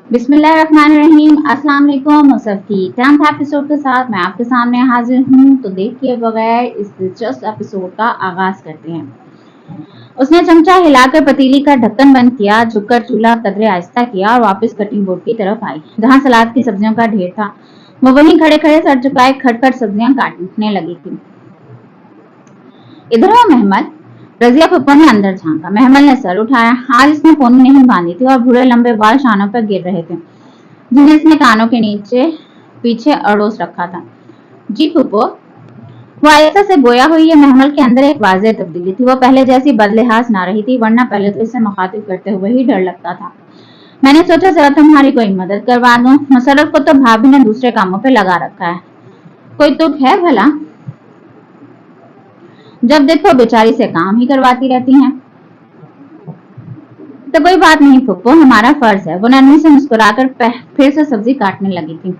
बिस्मिल्लाहिर्रहमानिर्रहीम। अस्सलाम वालेकुम। मुसफ़ की 10th एपिसोड के साथ मैं आपके सामने हाजिर हूँ। तो देख किए बगैर इस दिलचस्प एपिसोड का आगाज करते हैं। उसने चमचा हिलाकर पतीली का ढक्कन बंद किया, झुककर चूल्हा कदरे आहिस्ता किया और वापस कटिंग बोर्ड की तरफ आई, जहाँ सलाद की सब्जियों का ढेर था। वो वहीं खड़े खड़े सर झुकाए खटखट सब्जियां काटने लगी थी। इधर वो महमल। रजिया फुप्पो ने अंदर झांका। महमल ने सर उठाया। आज इसने पोनी नहीं बांधी थी और भूरे लंबे बाल शानों पर गिर रहे थे, जिन्हें इसने कानों के नीचे पीछे अड़ोस रखा था। जी फुप्पो। वो आयशा से गोया हुई ये महमल के अंदर एक वाज़ेह तब्दीली थी। वो पहले जैसी बदलिहाज ना रही थी, वरना पहले तो इसे मुखातिब करते हुए ही डर लगता था। मैंने सोचा जरा तुम्हारी कोई मदद करवा दूं। मुशर्रफ को तो भाभी ने दूसरे कामों पे लगा रखा है। कोई तुक है भला? जब देखो बेचारी से काम ही करवाती रहती हैं। तो कोई बात नहीं फुप्पो, हमारा फर्ज है। वो नरमी से मुस्कुराकर फिर से सब्जी काटने लगी थी।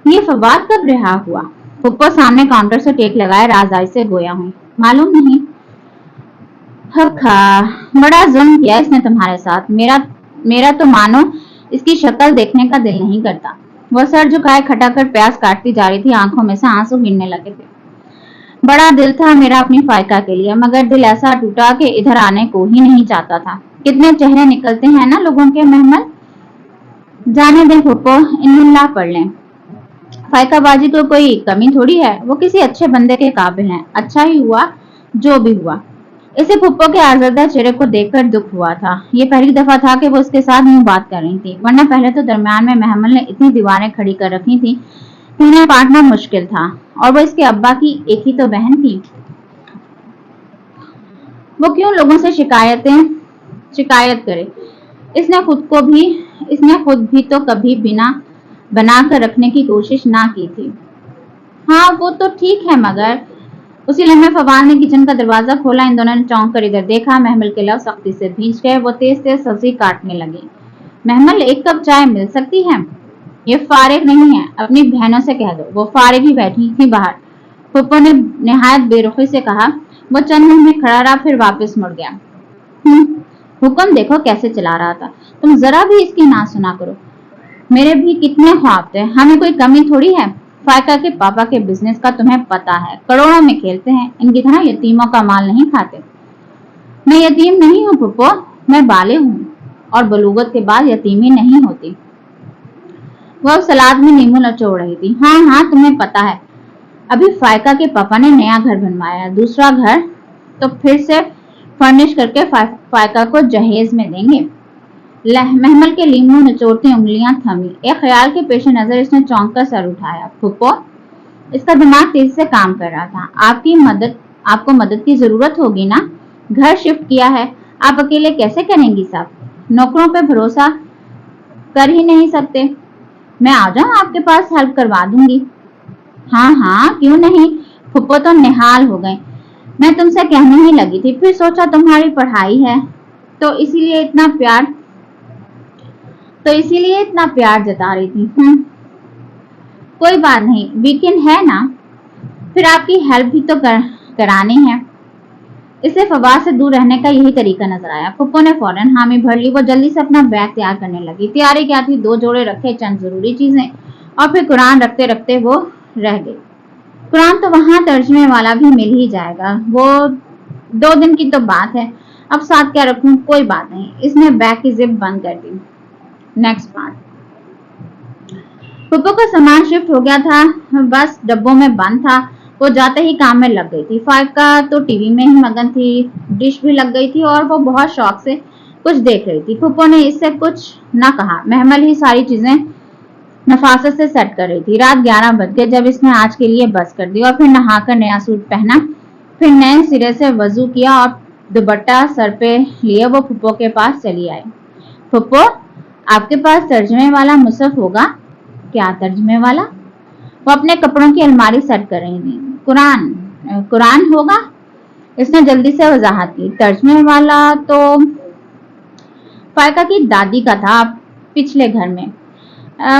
ये फवाद कब रिहा हुआ? फुप्पो सामने काउंटर से टेक लगाए राजदारी से गोया हुई। मालूम नहीं। बड़ा जुल्म किया इसने तुम्हारे साथ। मेरा तो मानो इसकी शक्ल देखने का दिल नहीं करता। वो सर झुकाए खटाकर प्याज काटती जा रही थी, आंखों में से आंसू गिरने लगे थे। बड़ा दिल था मेरा अपनी फायका के लिए, मगर दिल ऐसा टूटा कि इधर आने को ही नहीं चाहता था। कितने चेहरे निकलते हैं ना लोगों के महमल। जाने दें फुप्पो, इन्हिल्लाह पढ़ लें। फायकाबाजी तो कोई कमी थोड़ी है, वो किसी अच्छे बंदे के काबिल हैं। अच्छा ही हुआ जो भी हुआ। इसे फुप्पो के आजरदा चेहरे को देखकर दुख हुआ था। ये पहली दफा था कि वो उसके साथ यूं बात कर रही थी, वरना पहले तो दरमियान में महमल ने इतनी दीवारें खड़ी कर रखी थी, इन्हें काटना मुश्किल था। और वो इसके अब्बा की एक ही तो बहन थी। वो क्यों लोगों से शिकायत करे? इसने खुद भी तो कभी बिना बना कर रखने की कोशिश ना की थी। हाँ वो तो ठीक है, मगर उसी लम्हे फवाद ने किचन का दरवाजा खोला। इन दोनों ने चौंक कर इधर देखा। महमल के लव सख्ती से भींच गए। वो तेज तेज सब्जी काटने लगी। महमल, एक कप चाय मिल सकती है? ये फारिग नहीं है, अपनी बहनों से कह दो। वो फारिग ही बैठी थी बाहर। फुप्पो ने निहायत बेरुखी से कहा। वो चंद मिनट में खड़ा रहा, फिर वापस मुड़ गया। हुक्म देखो कैसे चला रहा था। तुम जरा भी इसकी ना सुना करो। मेरे भी कितने ख्वाब थे, हमें कोई कमी थोड़ी है। फायका के पापा के बिजनेस का तुम्हें पता है, करोड़ों में खेलते हैं। इनकी तरह यतीमों का माल नहीं खाते। मैं यतीम नहीं हूँ फुप्पो, मैं बाले हूँ, और बलूगत के बाद यतीमी नहीं होती। वह सलाद में नींबू नचोड़ रही थी। हाँ तुम्हें पता है, अभी फायका के पापा ने नया घर बनवाया, दूसरा घर तो फिर से फर्निश करके फायका को जहेज में देंगे। महमल के नींबू निचोड़ती उंगलियां थमी। एक ख्याल के पेश नजर इसने चौंक कर सर उठाया। फुप्पो, इसका दिमाग तेजी से काम कर रहा था। आपको मदद की जरूरत होगी ना? घर शिफ्ट किया है, आप अकेले कैसे करेंगी साहब? नौकरों पे भरोसा कर ही नहीं सकते। मैं आ जाऊं आपके पास, हेल्प करवा दूंगी। हाँ क्यों नहीं। फुप्पो तो निहाल हो गए। मैं तुमसे कहने ही लगी थी, फिर सोचा तुम्हारी पढ़ाई है तो इसीलिए इतना प्यार जता रही थी। कोई बात नहीं, वीकेंड है ना, फिर आपकी हेल्प भी तो करानी है। इसे फवाद से दूर रहने का यही तरीका नजर आया। फुप्पो ने फौरन हामी भर ली। वो जल्दी से अपना बैग तैयार करने लगी। तैयारी क्या थी, 2 जोड़े रखे, चंद जरूरी चीजें, और फिर कुरान रखते रखते वो रह गई। कुरान तो वहां तर्जमे वाला भी मिल ही जाएगा, वो 2 दिन की तो बात है। अब साथ क्या रखूं? कोई बात नहीं। इसने बैग की जिप बंद कर दी। Next part. फुप्पो का सामान शिफ्ट हो गया था, बस डब्बों में बंद था। वो जाते ही काम में लग गई थी। फायका तो टीवी में ही मगन थी, डिश भी लग गई थी और वो बहुत शौक से कुछ देख रही थी। फुप्पो ने इससे कुछ न कहा। महमल ही सारी चीजें नफासत से सेट कर रही थी। रात 11 बज गए जब इसने आज के लिए बस कर दी और फिर नहाकर नया सूट पहना, फिर नए सिरे से वजू किया और दुपट्टा सर पे लिए वो फुप्पो के पास चली आई। फुप्पो, आपके पास तर्जमे वाला मुसहफ होगा? क्या तर्जमे वाला? वो अपने कपड़ों की अलमारी सेट कर रही थी। कुरान होगा? इसने जल्दी से वजाहत की। तर्जमे वाला तो फायका की दादी का था, पिछले घर में,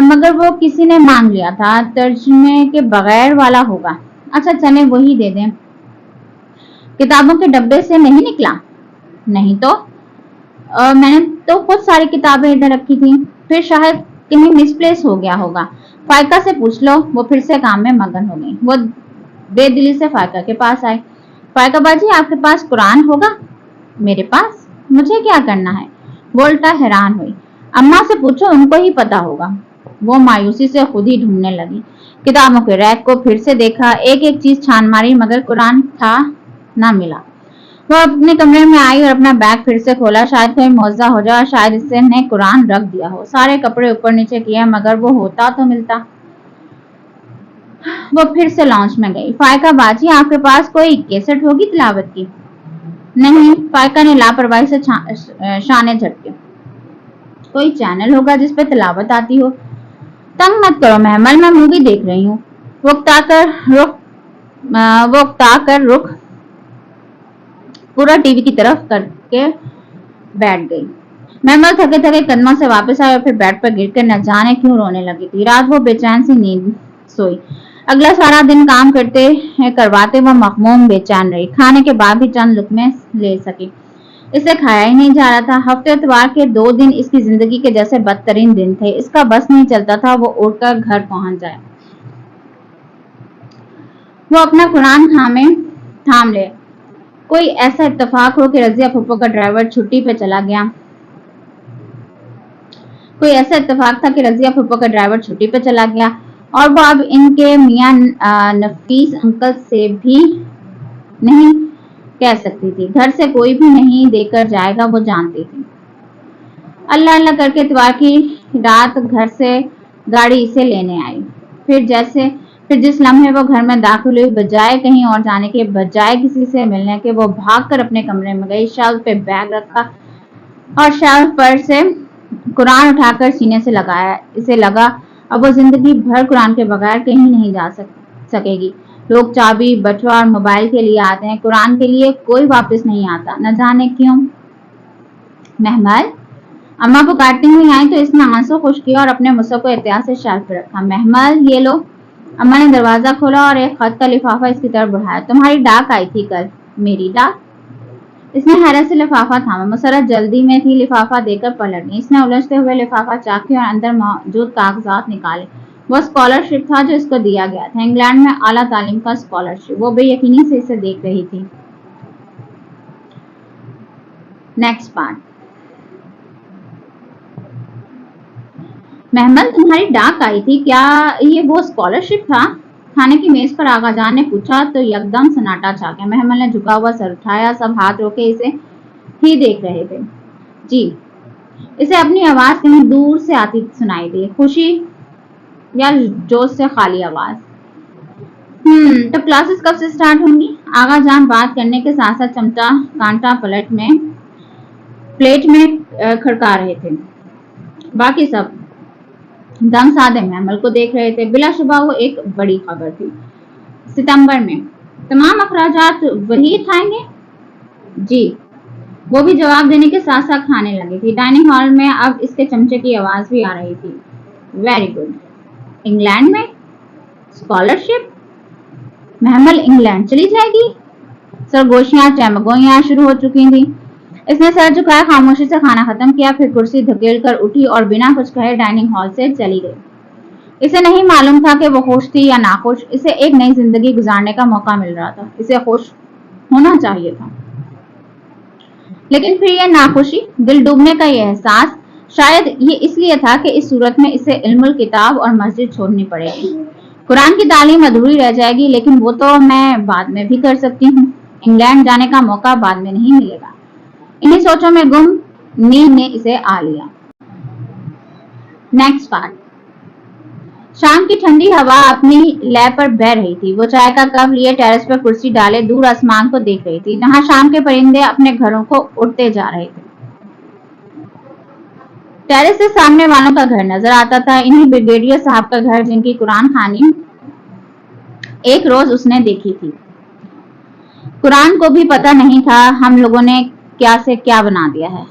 मगर वो किसी ने मांग लिया था। तर्जमे के बगैर वाला होगा। अच्छा चले वही दे दें। किताबों के डब्बे से नहीं निकला? नहीं तो मैंने तो कुछ सारी किताबें इधर रखी थी। फिर शायद कहीं मिसप्लेस हो गया होगा। फाइका से पूछ लो, वो फिर से काम में मगन हो गई। वो बेदिली से फाइका के पास आई। फाइका बाजी, आपके पास कुरान होगा? मेरे पास? मुझे क्या करना है? वो उल्टा हैरान हुई। अम्मा से पूछो, उनको ही पता होगा। वो मायूसी से खुद ही ढूंढने लगी। किताबों के रैक को फिर से देखा, एक एक चीज छान मारी, मगर कुरान था ना मिला। वो अपने कमरे में आई और अपना बैग फिर से खोला। शायद कोई मौजा हो जाए, शायद इससे ने कुरान रख दिया हो। सारे कपड़े ऊपर नीचे किए, मगर वो होता तो मिलता। वो फिर से लॉन्च में गई। फाइका बाजी, आपके पास कोई कैसेट होगी तिलावत की? नहीं, फाइका ने लापरवाही से शाने झटके। कोई चैनल होगा जिसपे तिलावत आती हो? तंग मत करो महमल, मैं मूवी देख रही हूँ। वो उकता कर रुख पूरा टीवी की तरफ करके बैठ गई। महमल थके थके कदमों से वापस आई और फिर बेड पर गिरकर न जाने क्यों रोने लगी थी। रात वो बेचैन सी नींद सोई। अगला सारा दिन काम करवाते वो मखमूम बेचैन रही। खाने के बाद भी चंद लुकमे ले सकी। इसे खाया ही नहीं जा रहा था। हफ्ते इतवार के 2 दिन इसकी जिंदगी के जैसे बदतरीन दिन थे। इसका बस नहीं चलता था वो उड़कर घर पहुंच जाए। वो अपना कुरान थाम ले। कोई ऐसा इत्तेफाक हो कि रजिया फुप्पो का ड्राइवर छुट्टी पे चला गया। कोई ऐसा इत्तेफाक था कि रजिया फुप्पो का ड्राइवर छुट्टी पे चला गया और वो अब इनके मियां नफीस अंकल से भी नहीं कह सकती थी। घर से कोई भी नहीं देकर जाएगा, वो जानती थी। अल्लाह अल्लाह करके इतवार की रात घर से गाड़ी इसे लेने आई। फिर जिस लम्हे वो घर में दाखिल हुई, बजाय कहीं और जाने के, बजाय किसी से मिलने के, वो भागकर अपने कमरे में गई। शेल्फ पे बैग रखा और शेल्फ पर से कुरान उठाकर सीने से लगाया। इसे लगा अब वो जिंदगी भर कुरान के बगैर कहीं नहीं जा सकेगी। लोग चाबी, बटुआ और मोबाइल के लिए आते हैं, कुरान के लिए कोई वापस नहीं आता, न जाने क्यों। महमल, अम्मा पुकारती हुई आई तो इसने आंसू खुश किया और अपने मुसहफ को एहतियात से शेल्फ पर रखा। महमल, ये लो। अम्मा ने दरवाजा खोला और एक खत का लिफाफा इसकी तरफ बढ़ाया। तुम्हारी डाक आई थी कल। मेरी डाक? इसने हैरत से लिफाफा थामा। मुसर्रत जल्दी में थी, लिफाफा देकर पलट गई। इसने उलझते हुए लिफाफा चाकी और अंदर मौजूद कागजात निकाले। वो स्कॉलरशिप था जो इसको दिया गया था, इंग्लैंड में आला तालीम का स्कॉलरशिप। वो बेयकीनी से इसे देख रही थी। Next part. महमल, तुम्हारी डाक आई थी, क्या ये वो स्कॉलरशिप था? खाने की मेज पर आगा जान ने पूछा तो एकदम सन्नाटा छा गया। महमल ने झुका हुआ सर उठाया। सब हाथ रोके इसे ही देख रहे थे। जी। इसे अपनी आवाज कहीं दूर से आती सुनाई दी, खुशी या जोश से खाली आवाज। तो क्लासेस कब से स्टार्ट होंगी? आगा जान बात करने के साथ साथ चमचा कांटा प्लेट में खड़का रहे थे। बाकी सब दम साधे महमल को देख रहे थे। बिलाशुबा वो एक बड़ी खबर थी। सितंबर में तमाम अखराजात वही उठाएंगे? जी। वो भी जवाब देने के साथ साथ खाने लगी थी। डाइनिंग हॉल में अब इसके चमचे की आवाज भी आ रही थी। Very good. इंग्लैंड में स्कॉलरशिप? महमल इंग्लैंड चली जाएगी? सरगोशियां चमगोइयां शुरू हो चुकी थी। इसने सर झुकाया, खामोशी से खाना खत्म किया, फिर कुर्सी धकेल कर उठी और बिना कुछ कहे डाइनिंग हॉल से चली गई। इसे नहीं मालूम था कि वो खुश थी या नाखुश। इसे एक नई जिंदगी गुजारने का मौका मिल रहा था। इसे खुश होना चाहिए था, लेकिन फिर यह नाखुशी, दिल डूबने का यह एहसास, शायद ये इसलिए था कि इस सूरत में इसे इल्मुल किताब और मस्जिद छोड़नी पड़ेगी। कुरान की तालीम अधूरी रह जाएगी, लेकिन वो तो मैं बाद में भी कर सकती हूँ। इंग्लैंड जाने का मौका बाद में नहीं मिलेगा। इन्हीं सोचों में गुम नींद ने इसे आ लिया। Next part. शाम की ठंडी हवा अपनी लय पर बह रही थी। वो चाय का कप लिए टेरेस पर कुर्सी डाले दूर आसमान को देख रही थी, जहां शाम के परिंदे अपने घरों को उड़ते जा रहे थे। टेरेस से सामने वालों का घर नजर आता था। इन्हीं ब्रिगेडियर साहब का घर, जिनकी कुरान खानी एक रोज उसने देखी थी। कुरान को भी पता नहीं था हम लोगों ने क्या से क्या बना दिया है।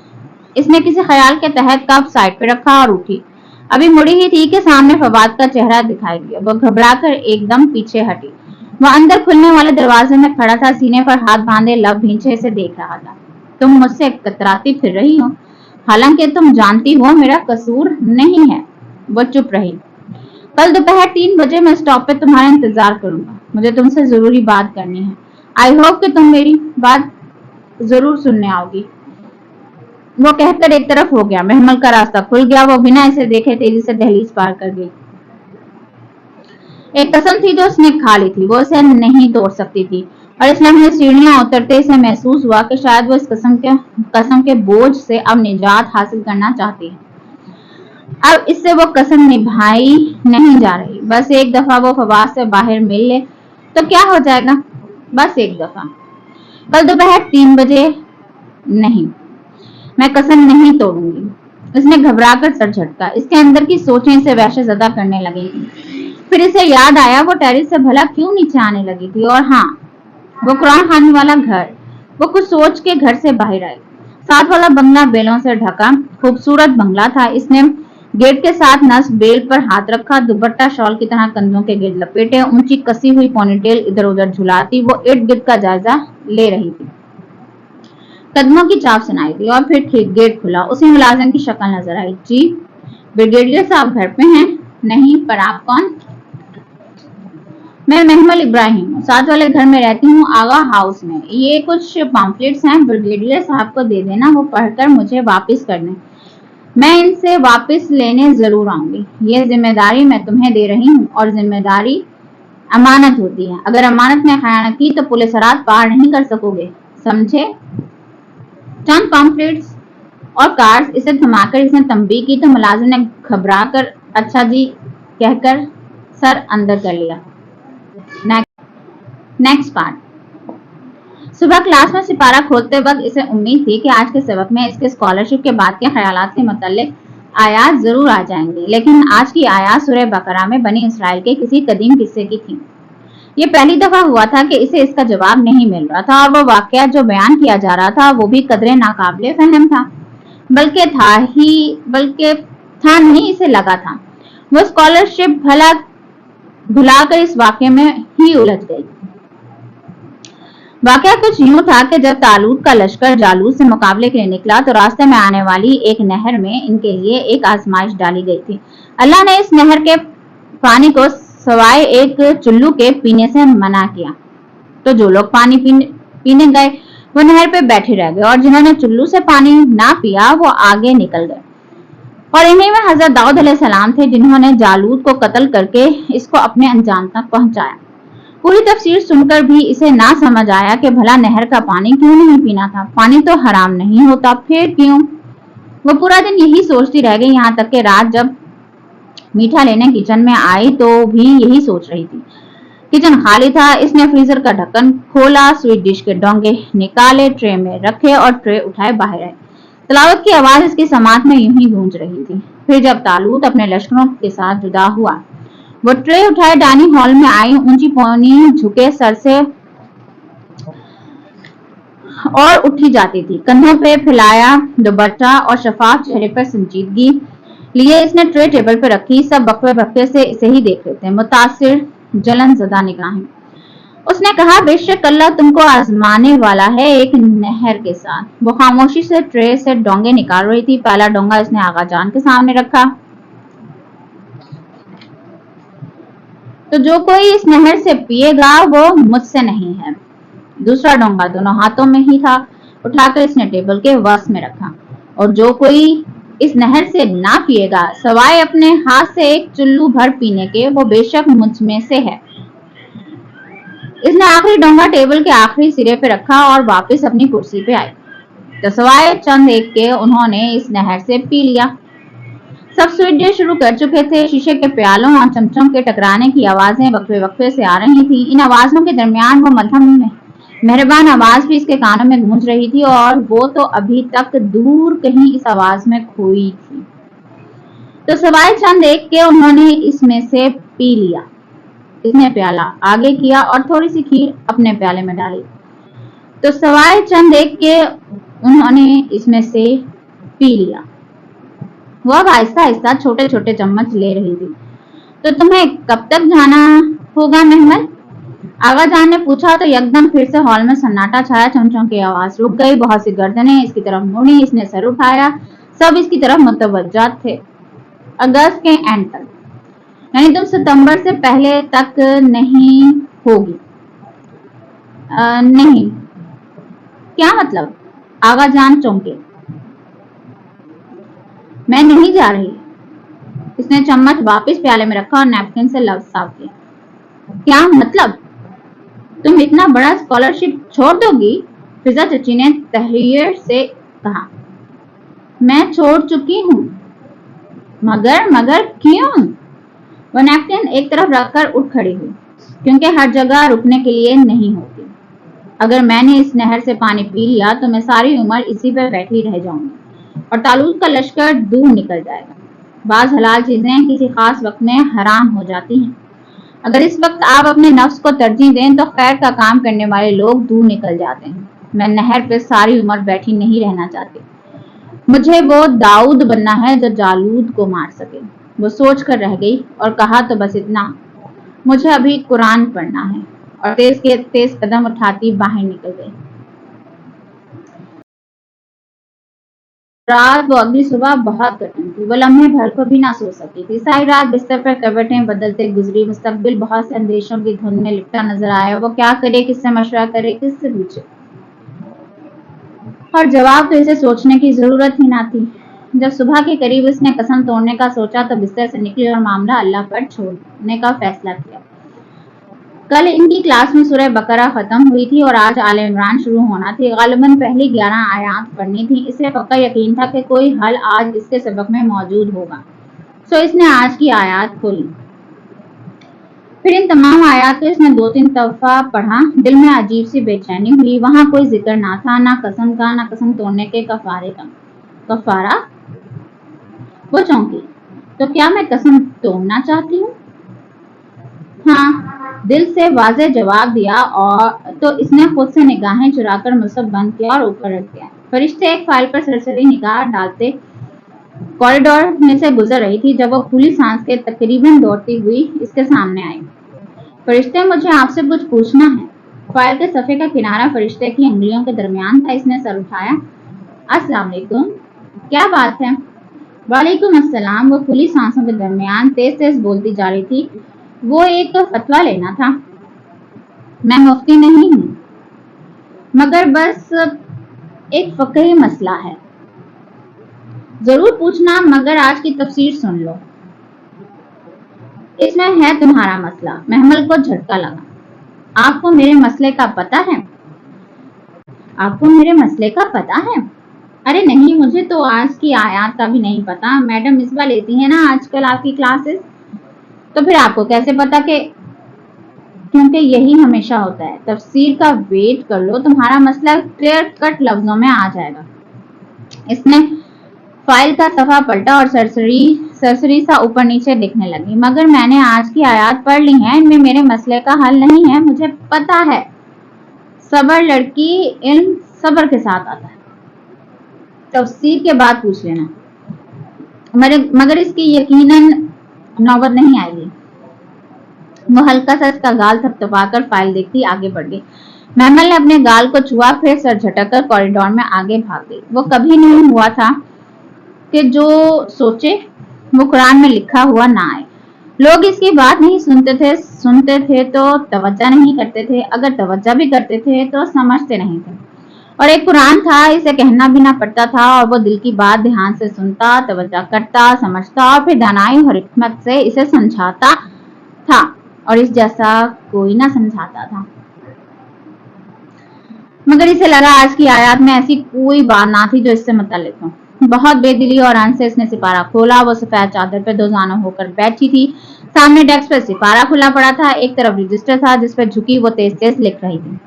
इसने किसी ख्याल के तहत कप साइड पे रखा और उठी। अभी मुड़ी ही थी कि सामने फवाद का चेहरा दिखाई दिया। वो घबराकर एकदम पीछे हटी। वह अंदर खुलने वाले दरवाजे में खड़ा था, सीने पर हाथ बांधे, लब भींचे से देख रहा था। तुम मुझसे कतराती फिर रही हो? हालांकि तुम जानती हो मेरा कसूर नहीं है। वो चुप रही। कल दोपहर 3 बजे मैं स्टॉप पे तुम्हारा इंतजार करूंगा। मुझे तुमसे जरूरी बात करनी है। आई होप कि तुम मेरी बात जरूर सुनने आओगी। वो कहकर एक तरफ हो गया। महमल का रास्ता खुल गया। वो बिना इसे देखे तेजी से दहलीज पार कर गई। एक कसम थी जो उसने खा ली थी, वो इसे नहीं तोड़ सकती थी, और इसलिए मुझे सीढ़ियां उतरते इसे महसूस हुआ कि शायद वो इस कसम के बोझ से अब निजात हासिल करना चाहती है। अब इससे वो कसम निभाई नहीं जा रही। बस एक दफा वो फवाद से बाहर मिल ले तो क्या हो जाएगा। बस एक दफा। कल दोपहर 3 बजे नहीं, मैं कसम नहीं तोड़ूंगी। उसने घबराकर सर झटका। इसके अंदर की सोचें इसे वहशत ज़दा करने लगी थी। फिर इसे याद आया वो टेरिस से भला क्यों नीचे आने लगी थी, और हाँ, वो कुरान खाने वाला घर। वो कुछ सोच के घर से बाहर आई। साथ वाला बंगला बेलों से ढका खूबसूरत बंगला था। इसने गेट के साथ नस बेल पर हाथ रखा, दुपट्टा शॉल की तरह कंधों के गिर्द लपेटे, ऊंची कसी हुई पोनीटेल इधर उधर झुलाती वो इर्द गिर्द का जायजा ले रही थी। कदमों की चाप सुनाई दी और फिर ठीक गेट खुला। उसी मुलाजिम की शक्ल नजर आई। जी, ब्रिगेडियर साहब घर पे हैं? नहीं, पर आप कौन? मैं महमल इब्राहिम हूँ, साथ वाले घर में रहती हूँ, आगा हाउस में। ये कुछ पम्फलेट्स हैं, ब्रिगेडियर साहब को दे देना, वो पढ़कर मुझे वापस कर दें। मैं इनसे वापस लेने जरूर आऊंगी। ये जिम्मेदारी मैं तुम्हें दे रही हूँ, और जिम्मेदारी अमानत होती है। अगर अमानत में खयानत की तो पुलिस रात पार नहीं कर सकोगे, समझे? चंद पम्फलेट्स और कार्ड्स इसे थमाकर इसने तंबीह की तो मुलाजिम ने घबरा कर अच्छा जी कहकर सर अंदर कर लिया। Next part. सुबह क्लास में सिपारा खोलते वक्त इसे उम्मीद थी कि आज के सबक में इसके स्कॉलरशिप के बाद के ख्यालात से मुतल्लिक आयात जरूर आ जाएंगी, लेकिन आज की आयात सूरह बकरा में बनी इसराइल के किसी कदीम किस्से की थी। ये पहली दफा हुआ था कि इसे इसका जवाब नहीं मिल रहा था, और वो वाकया जो बयान किया जा रहा था वो भी कदरे नाकाबिले फहम था। बल्कि था नहीं, इसे लगा था। वो स्कॉलरशिप भुलाकर इस वाकये में ही उलझ गई। वाकया कुछ यूं था कि जब तालूत का लश्कर जालूत से मुकाबले के लिए निकला तो रास्ते में आने वाली एक नहर में इनके लिए एक आजमाइश डाली गई थी। अल्लाह ने इस नहर के पानी को सवाए एक चुल्लू के पीने से मना किया, तो जो लोग पानी पीने गए वो नहर पे बैठे रह गए, और जिन्होंने चुल्लू से पानी ना पिया वो आगे निकल गए। और इन्हीं में हजरत दाऊद अलैहिस्सलाम थे, जिन्होंने जालूत को कत्ल करके इसको अपने अंजाम तक पहुंचाया। पूरी तफसीर सुनकर भी इसे ना समझ आया कि भला नहर का पानी क्यों नहीं पीना था। पानी तो हराम नहीं होता, फिर क्यों? वो पूरा दिन यही सोचती रह गई, यहाँ तक कि रात जब मीठा लेने किचन में आई तो भी यही सोच रही थी। किचन खाली था। इसने फ्रीजर का ढक्कन खोला, स्वीट डिश के डोंगे निकाले, ट्रे में रखे और ट्रे उठाए बाहर आए। तिलावत की आवाज इसकी समात में यूं ही गूंज रही थी। फिर जब तालूत अपने लश्करों के साथ जुदा हुआ, वो ट्रे उठाए डाइनिंग हॉल में आई, ऊंची पौनी झुके सर से और उठी जाती थी। कंधों पे फैलाया दुपट्टा और शफाफ चेहरे पर संजीदगी लिए इसने ट्रे टेबल पर रखी। सब बकवे बकवे से इसे ही देख रहे थे, मुतासिर जलन ज़दा निगाहें। उसने कहा, बेशक अल्लाह तुमको आजमाने वाला है एक नहर के साथ। वो खामोशी से ट्रे से डोंगे निकाल रही थी। पहला डोंगा इसने आगा जान के सामने रखा। तो जो कोई इस नहर से पिएगा वो मुझसे नहीं है। दूसरा डोंगा दोनों हाथों में ही था, उठाकर इसने टेबल के वस में रखा। और जो कोई इस नहर से ना पिएगा सवाए अपने हाथ से एक चुल्लू भर पीने के, वो बेशक मुझ में से है। इसने आखिरी डोंगा टेबल के आखिरी सिरे पे रखा और वापस अपनी कुर्सी पे आई। तो सवाए चंद एक के उन्होंने इस नहर से पी लिया। सब स्वीट डिश शुरू कर चुके थे। शीशे के प्यालों और चमचम के टकराने की आवाजें वक्फे वक्फे से आ रही थी। इन आवाजों के दरमियान वो मध्यम मेहरबान आवाज भी इसके कानों में गूंज रही थी, और वो तो अभी तक दूर कहीं इस आवाज में खोई थी। तो सवाए चंद एक के उन्होंने इसमें से पी लिया। इसने प्याला आगे किया और थोड़ी सी खीर अपने प्याले में डाली। तो सवाए चंद एक के उन्होंने इसमें से पी लिया। वो अब आहिस्ता आहिस्ता छोटे छोटे चम्मच ले रही थी। तो तुम्हें कब तक जाना होगा महमल? आगा जान ने पूछा तो यकदम फिर से हॉल में सन्नाटा छाया। चमचम की आवाज रुक गई। बहुत सी गर्दनें इसकी तरफ मुड़ी। इसने सर उठाया। सब इसकी तरफ मुतवज्जा थे। अगस्त के एंड तक, यानी तुम सितंबर से पहले तक नहीं होगी। नहीं, क्या मतलब? आगा जान चौंके। मैं नहीं जा रही। इसने चम्मच वापस प्याले में रखा और नैपकिन से लफ्ज साफ किया। क्या मतलब? तुम इतना बड़ा स्कॉलरशिप छोड़ दोगी? फिजा चची ने तहरीर से कहा। मैं छोड़ चुकी हूँ। मगर क्यों? वो नैपकिन एक तरफ रखकर उठ खड़ी हुई। क्योंकि हर जगह रुकने के लिए नहीं होती। अगर मैंने इस नहर से पानी पी लिया तो मैं सारी उम्र इसी पर बैठी रह जाऊंगी और तालूत का लश्कर दूर निकल जाएगा। बाज हलाल चीजें किसी खास वक्त में हराम हो जाती हैं। अगर इस वक्त आप अपने नफ्स को तरजीह दें तो खैर का काम करने वाले लोग दूर निकल जाते हैं। मैं नहर पे सारी उम्र बैठी नहीं रहना चाहती। मुझे वो दाऊद बनना है जो जालूद को मार सके। वो सोच कर रह गई और कहा, तो बस इतना, मुझे अभी कुरान पढ़ना है। और तेज कदम उठाती बाहर निकल गई। रात वो अगली सुबह बहुत कठिन थी। वो लम्हे भर को भी ना सो सकी थी। सारी रात बिस्तर पर करवटें बदलते गुजरी। मुस्तकबिल बहुत से अंदेशों की धुंध में लिपटा नजर आया। वो क्या करे, किससे मशवरा करे, किससे पूछे? और जवाब तो इसे सोचने की जरूरत ही ना थी। जब सुबह के करीब इसने कसम तोड़ने का सोचा तो बिस्तर से निकली और मामला अल्लाह पर छोड़ने का फैसला किया। कल इनकी क्लास में सूरह बकरा खत्म हुई थी और आज आले इमरान शुरू होना थी। गालिबन पहली 11 आयात पढ़नी थी। इसे पक्का यकीन था कि कोई हल आज इसके सबक में मौजूद होगा। सो इसने आज की आयात खोली। फिर इन तमाम आयात को इसने 2-3 दफा पढ़ा। दिल में अजीब सी बेचैनी हुई। वहां कोई जिक्र ना था, ना कसम का, ना कसम तोड़ने के कफारे का। कफारा? वो चौंकी। तो क्या मैं कसम तोड़ना चाहती हूँ? हाँ, दिल से वाज़े जवाब दिया। और तो इसने खुद से निगाहें चुराकर मुसहफ बंद किया और ऊपर रख दिया। फरिश्ते एक फाइल पर सरसरी निगाह डालते कॉरिडोर में से गुजर रही थी जब वो खुली सांस के तकरीबन दौड़ती हुई इसके सामने आई। फरिश्ते, मुझे आपसे कुछ पूछना है। फाइल के सफ़े का किनारा फरिश्ते की उंगलियों के दरमियान था। इसने सर उठाया। अस्सलाम वालेकुम। क्या बात है? वालेकुम अस्सलाम। वो खुली सांसों के दरमियान तेज तेज बोलती जा रही थी। वो एक फतवा लेना था। मैं मुफ्ती नहीं हूँ, मगर बस एक फ़िक़ही मसला है। जरूर पूछना, मगर आज की तफसीर सुन लो। इसमें है तुम्हारा मसला। महमल को झटका लगा। आपको मेरे मसले का पता है? आपको मेरे मसले का पता है? अरे नहीं, मुझे तो आज की आयत का भी नहीं पता। मैडम मिसबा लेती है ना आजकल आपकी क्लासेस। तो फिर आपको कैसे पता कि? क्योंकि यही हमेशा होता है। तफसीर का वेट कर लो, तुम्हारा मसला क्लियर कट लफ्जों में आ जाएगा। इसने फाइल का सफा पलटा और सरसरी सा ऊपर नीचे दिखने लगी। मगर मैंने आज की आयत पढ़ ली है, इनमें मेरे मसले का हल नहीं है। मुझे पता है। सबर लड़की, इल्म सबर के साथ आता है। तफसीर के बाद पूछ लेना, मगर इसकी यकीनन नौबत नहीं आएगी। वो हल्का सा इसका गाल थपथपाकर फाइल देखती आगे बढ़ गई। महमल ने अपने गाल को छुआ, फिर सर झटककर कॉरिडोर में आगे भाग गई। वो कभी नहीं हुआ था कि जो सोचे वो कुरान में लिखा हुआ ना आए। लोग इसकी बात नहीं सुनते थे तो तवज्जो नहीं करते थे। अगर तवज्जो भी करते थे तो समझते नहीं थे। और एक कुरान था, इसे कहना भी ना पड़ता था और वो दिल की बात ध्यान से सुनता, तवज्जो करता, समझता और फिर दानाई और हिकमत से इसे समझाता था। और इस जैसा कोई ना समझाता था। मगर इसे लगा आज की आयत में ऐसी कोई बात ना थी जो इससे मुतल्लिक हो। बहुत बेदिली और अन से इसने सिपारा खोला। वो सफेद चादर पर दोजाना होकर बैठी थी। सामने डेस्क पर सिपारा खुला पड़ा था। एक तरफ रजिस्टर था जिस पर झुकी वो तेज तेज लिख रही थी।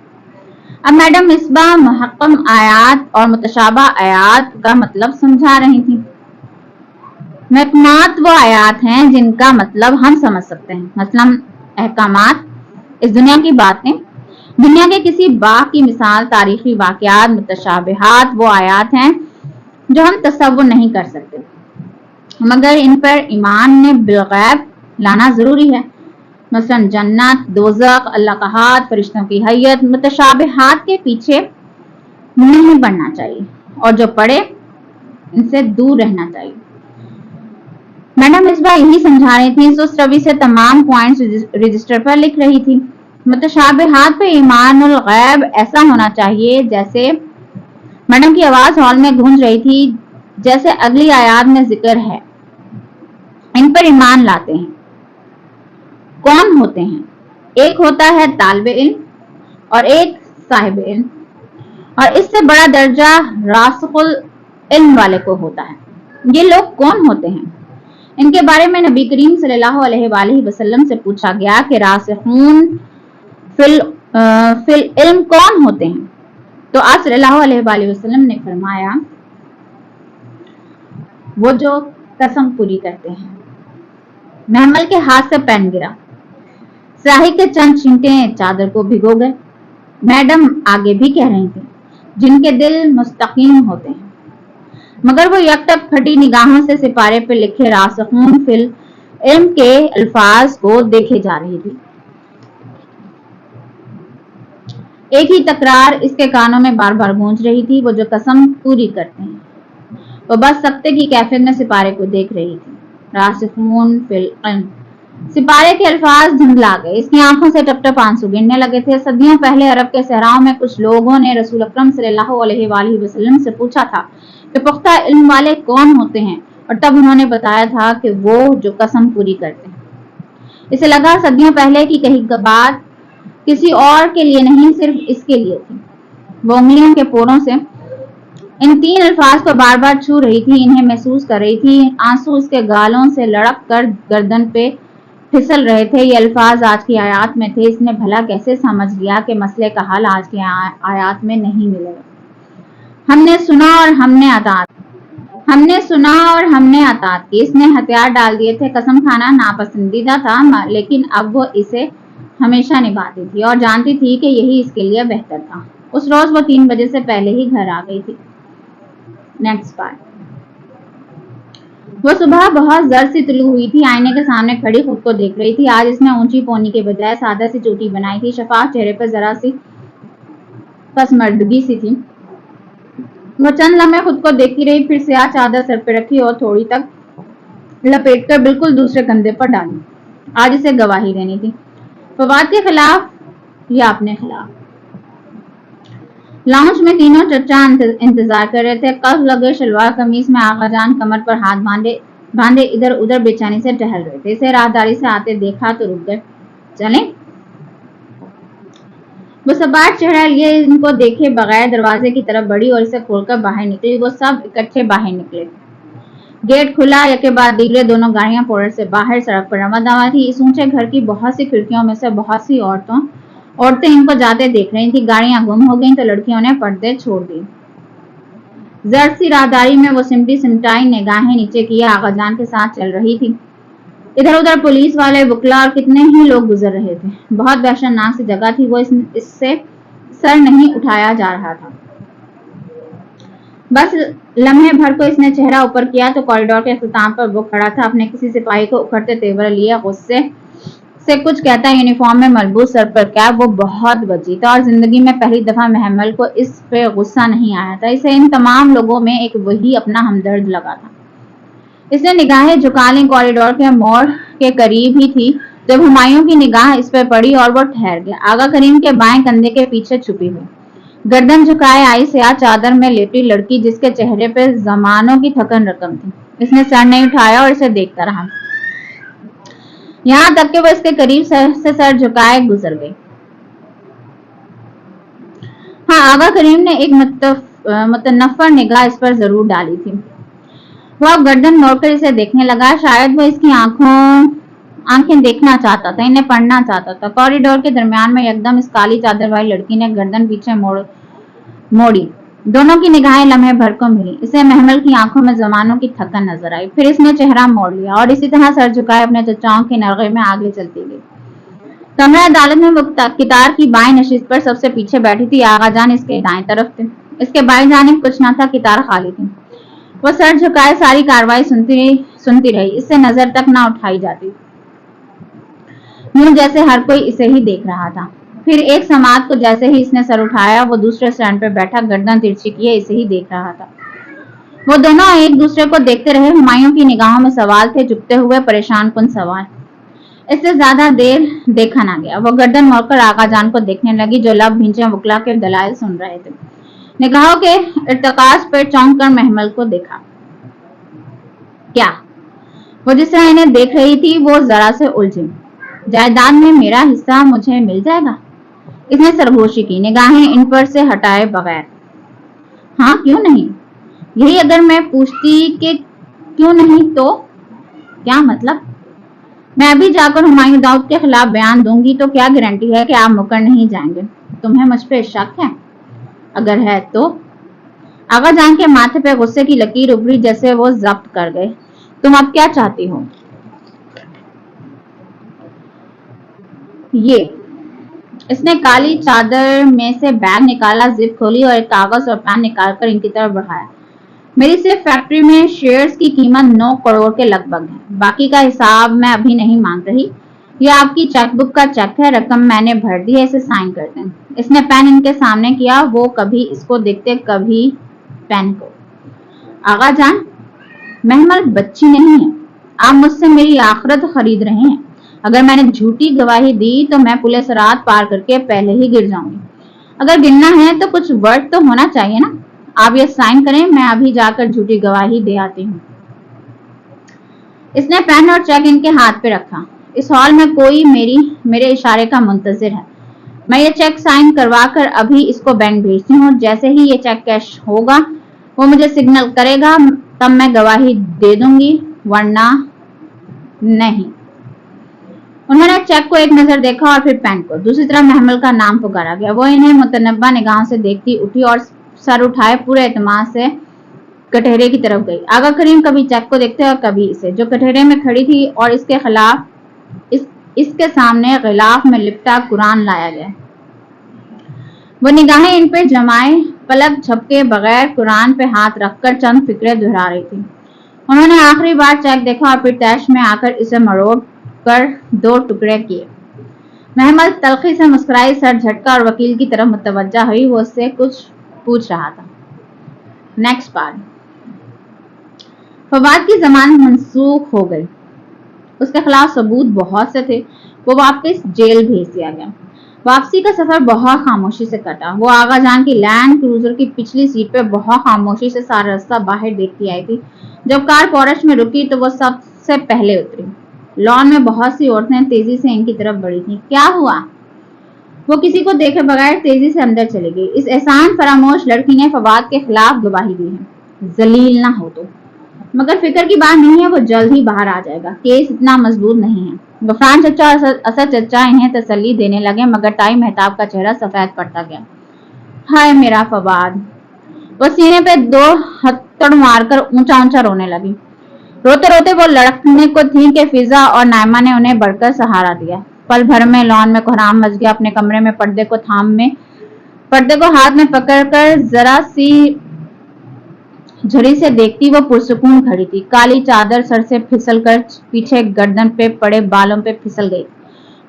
अब मैडम मिसबा मुहक्कम आयात और मुतशाबा आयात का मतलब समझा रही थी। महकमात वो आयात हैं जिनका मतलब हम समझ सकते हैं। मसलन अहकामात, इस दुनिया की बातें, दुनिया के किसी बाग की मिसाल, तारीखी वाकयात। मुतशाबिहात वो आयात हैं जो हम तसव्वुर नहीं कर सकते, मगर इन पर ईमान ने बिलगैब लाना जरूरी है। मसलन जन्नत, दोज़ख, अल्लाह का हाथ, फरिश्तों की हैयत। मुतशाबिहात के पीछे नहीं बढ़ना चाहिए और जो पढ़े इनसे दूर रहना चाहिए। मैडम इस बार यही समझा रही थी, सुस्त रवि से तमाम पॉइंट्स रजिस्टर पर लिख रही थी। मुतशाबिहात पे ईमानुल गैब ऐसा होना चाहिए जैसे, मैडम की आवाज हॉल में गूंज रही थी, जैसे अगली आयात में जिक्र है। इन पर ईमान लाते हैं। कौन होते हैं? एक होता है तालिब इल्म और एक साहिब इल्म, और इससे बड़ा दर्जा रासिखुल इल्म वाले को होता है। ये लोग कौन होते हैं? इनके बारे में नबी करीम सल्लल्लाहु अलैहि वसल्लम से पूछा गया कि रासिखून फिल इल्म कौन होते हैं? तो आप सल्लल्लाहु अलैहि वसल्लम ने फरमाया, वो जो कसम पूरी करते हैं। महमल के हाथ से पेन गिरा, स्याही के चंद छींटे चादर को भिगो गए। मैडम आगे भी कह रही थी, जिनके दिल मुस्तकीम होते हैं। मगर वो यकटक फटी निगाहों से सिपारे पर लिखे रासिखून फिल इल्म के अल्फाज को देखे जा रही थी। एक ही तकरार इसके कानों में बार बार गूंज रही थी, वो जो कसम पूरी करते हैं। वो बस सख्ते की कैफियत में सिपारे को देख रही थी। रासिखून फिल इल्म, सिपारे के अल्फाज धुंधला गए। इसकी आंखों से टप टप आंसू गिरने लगे थे। सदियों पहले अरब के सहराओं में कुछ लोगों ने रसूल अकरम सल्लल्लाहु अलैहि वसल्लम से पूछा था कि पुख्ता इल्म वाले कौन होते हैं, और तब उन्होंने बताया था कि वो जो कसम पूरी करते हैं। इसे लगा सदियों पहले की कही बात किसी और के लिए नहीं, सिर्फ इसके लिए थी। वो उंगलियों के पोरों से इन तीन अल्फाज को बार बार छू रही थी, इन्हें महसूस कर रही थी। आंसू उसके गालों से लड़क कर गर्दन पे फिसल रहे थे। ये अल्फाज आज की आयत में थे। इसने भला कैसे समझ लिया कि मसले का हल आज की आयत में नहीं मिलेगा। हमने सुना और हमने अतात की। इसने हथियार डाल दिए थे। कसम खाना नापसंदीदा था, लेकिन अब वो इसे हमेशा निभाती थी और जानती थी कि यही इसके लिए बेहतर था। उस रोज वो 3 बजे से पहले ही घर आ गई थी। Next part. वो सुबह बहुत जर सी तुली हुई थी। आईने के सामने खड़ी खुद को देख रही थी। आज इसने ऊंची पोनी के बजाय सादा सी चोटी बनाई थी। शफाफ चेहरे पर जरा सी पसमर्दगी सी थी। वो चंद लम्हे खुद को देखती रही, फिर स्याह चादर सर पे रखी और थोड़ी तक लपेटकर बिल्कुल दूसरे कंधे पर डाली। आज इसे गवाही देनी थी, फवाद के खिलाफ या अपने खिलाफ। लाउंज में तीनों चचा इंतजार कर रहे थे। कफ लगे शलवार कमीज में आगाजान कमर पर हाथ बांधे इधर उधर बेचैनी से टहल रहे थे। इसे राहदारी से आते देखा तो रुक गए। चलें? वो सपाट चेहरा लिए इनको देखे बगैर दरवाजे की तरफ बढ़ी और इसे खोलकर बाहर निकली। वो सब इकट्ठे बाहर निकले। गेट खुला, एक के बाद दीगरे दोनों गाड़ियां पोर्ट से बाहर सड़क पर रवा दवा थी। इस ऊंचे घर की बहुत सी खिड़कियों में से बहुत सी औरतें इनको जाते देख रही थी। गाड़ियां गुम हो गईं तो लड़कियों ने पर्दे छोड़ दिए। जर्द सी राहदारी में वो सिमटाई निगाहें नीचे किए आगाजान के साथ चल रही थी। इधर उधर पुलिस वाले, वकला और कितने ही लोग गुजर रहे थे। बहुत वहशतनाक सी जगह थी। वो इससे सर नहीं उठाया जा रहा था। बस लम्हे भर को इसने चेहरा ऊपर किया तो कॉरिडोर के अख्ताम पर वो खड़ा था। अपने किसी सिपाही को उखड़ते तेवर लिए गुस्से से कुछ कहता, यूनिफॉर्म में मलबूस, सर पर कैप। वो बहुत बची था और जिंदगी में पहली दफा महमल को इस पे गुस्सा नहीं आया था। इसे इन तमाम लोगों में एक वही अपना हमदर्द लगा था। इसने निगाहें झुका ली। कॉरिडोर के मोड़ के करीब ही थी जब हुमायूं की निगाह इस पर पड़ी और वो ठहर गया। आगा करीम के बाएं कंधे के पीछे छुपी हुई, गर्दन झुकाए आई स्याह चादर में लेटी लड़की, जिसके चेहरे पे जमानों की थकन रकम थी। इसने सर नहीं उठाया और इसे देखता रहा, यहाँ तक कि वो इसके करीब से सर झुकाए गुजर गई। हाँ, आगा करीम ने एक मुतनफ्फर निगाह इस पर जरूर डाली थी। वो अब गर्दन मोड़कर इसे देखने लगा। शायद वो इसकी आंखें देखना चाहता था, इन्हें पढ़ना चाहता था। कॉरिडोर के दरमियान में एकदम इस काली चादर वाली लड़की ने गर्दन पीछे मोड़ी। दोनों की निगाहें लम्हे भर को मिली। इसे महमल की आंखों में जमानों की थकन नजर आई। फिर इसने चेहरा मोड़ लिया और इसी तरह सर झुकाए अपने चचाओं के नरगे में आगे चलती गई। कमरा अदालत में वो कितार की बाएं नशिस्त पर सबसे पीछे बैठी थी। आगाजान इसके दाएं तरफ थे। इसके बाएं जानिब कुछ न था, कितार खाली थी। वो सर झुकाए सारी कार्रवाई सुनती रही। इससे नजर तक न उठाई जाती, यूं जैसे हर कोई इसे ही देख रहा था। फिर एक समात को जैसे ही इसने सर उठाया, वो दूसरे स्टैंड पर बैठा गर्दन तिरछी किए इसे ही देख रहा था। वो दोनों एक दूसरे को देखते रहे। हुमायूं की निगाहों में सवाल थे, झुकते हुए परेशान कुन सवाल। इससे ज्यादा देर देखा ना गया। वो गर्दन मोड़कर आगा जान को देखने लगी, जो लब भींचे वकला के दलाइल सुन रहे थे। निगाहों के इर्तिकाज पर चौंक कर महमल को देखा। क्या? वो जिस तरह इन्हें देख रही थी वो जरा से उलझी। जायदाद में मेरा हिस्सा मुझे मिल जाएगा? इसने सरगोशी की, निगाहें इन पर से हटाए बगैर। हाँ, क्यों नहीं? यही अगर मैं पूछती कि क्यों नहीं तो क्या मतलब? मैं अभी जाकर हुमायूं दाऊद के खिलाफ बयान दूंगी तो क्या गारंटी है कि आप मुकर नहीं जाएंगे? तुम्हें मुझ पर शक है? अगर है तो? आगा जान के माथे पे गुस्से की लकीर उभरी, जैसे वो जब्त कर गए। तुम अब क्या चाहती हो? ये। इसने काली चादर में से बैग निकाला, जिप खोली और एक कागज और पेन निकालकर इनकी तरफ बढ़ाया। मेरी सिर्फ फैक्ट्री में शेयर्स की कीमत 9 करोड़ के लगभग है। बाकी का हिसाब मैं अभी नहीं मांग रही। यह आपकी चेकबुक का चेक है, रकम मैंने भर दी है, इसे साइन कर दें। इसने पेन इनके सामने किया। वो कभी इसको देखते, कभी पेन को। आगा जान, महमल बच्ची नहीं है। आप मुझसे मेरी आखिरत खरीद रहे हैं। अगर मैंने झूठी गवाही दी तो मैं पुलिस रात पार करके पहले ही गिर जाऊंगी। अगर गिरना है तो कुछ वर्ड तो होना चाहिए ना। आप ये साइन करें, मैं अभी जाकर झूठी गवाही दे आती हूँ। इसने पेन और चेक इनके हाथ पे रखा। इस हॉल में कोई मेरे इशारे का मुंतजिर है। मैं ये चेक साइन करवा कर अभी इसको बैंक भेजती हूँ। जैसे ही ये चेक कैश होगा वो मुझे सिग्नल करेगा, तब मैं गवाही दे दूंगी, वरना नहीं। उन्होंने चेक को एक नजर देखा और फिर पेन को। दूसरी तरफ महमल का नाम पुकारा गया। वो इन्हें मुतनब्बा निगाहों से देखती उठी और सर उठाए पूरे एतमाद से कटहरे की तरफ गई। आगा करीम कभी चेक को देखते और कभी इसे, जो कटहरे में खड़ी थी, और इसके खिलाफ इसके सामने गिलाफ में लिपटा कुरान लाया गया। वो निगाहें इन पर जमाए, पलक झपके बगैर कुरान पे हाथ रखकर चंद फिक्रे दोहरा रही थी। उन्होंने आखिरी बार चेक देखा और फिर तैश में आकर इसे मरोड़ कर 2 टुकड़े किए। महमल तलखी से मुस्कुराई, सर झटका और वकील की तरफ मुतवज्जा हुई। वो उससे कुछ पूछ रहा था। Next part. फवाद की जमानत मंसूख हो गई। उसके खिलाफ सबूत बहुत से थे। वो वापस जेल भेज दिया गया। वापसी का सफर बहुत खामोशी से कटा। वो आगा जान की लैंड क्रूजर की पिछली सीट पे बहुत खामोशी से सारा रास्ता बाहर देखती आई थी। जब कार पोर्च में रुकी तो वो सबसे पहले उतरी। लॉन में बहुत सी औरतें तेजी से इनकी तरफ बढ़ी थी। क्या हुआ? वो किसी को देखे बगैर तेजी से अंदर चली गई। इस एहसान फरामोश लड़की ने फवाद के खिलाफ गवाही दी है। जलील ना हो तो। मगर फिक्र की बात नहीं है, वो जल्द ही बाहर आ जाएगा। केस इतना मजबूत नहीं है। गफरान चचा और असद चचा इन्हें तसल्ली देने लगे, मगर ताई मेहताब का चेहरा सफेद पड़ता गया। हाय मेरा फवाद। वो सीने पे 2 हथड़ मारकर ऊंचा ऊंचा रोने लगी। रोते रोते वो लड़कने को थी कि फिजा और नायमा ने उन्हें बढ़कर सहारा दिया। पल भर में लॉन में कोहराम मच गया। अपने कमरे में पर्दे को हाथ में पकड़कर जरा सी झड़ी से देखती वो पुरसुकून खड़ी थी। काली चादर सर से फिसलकर पीछे गर्दन पे पड़े बालों पे फिसल गई।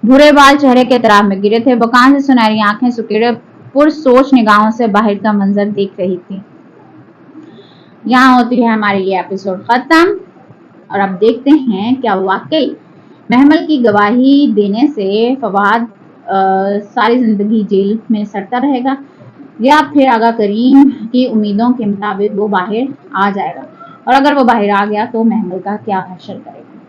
भूरे बाल चेहरे के तराब में गिरे थे। बकान से सुनहरी आंखें सुकेड़े पुरसोच निगाहों से बाहर का मंजर देख रही थी। यहाँ होती है हमारी ये एपिसोड खत्म। और अब देखते हैं क्या वाकई महमल की गवाही देने से फवाद सारी जिंदगी जेल में सड़ता रहेगा, या फिर आगा करीम की उम्मीदों के मुताबिक वो बाहर आ जाएगा। और अगर वो बाहर आ गया तो महमल का क्या हश्र करेगा।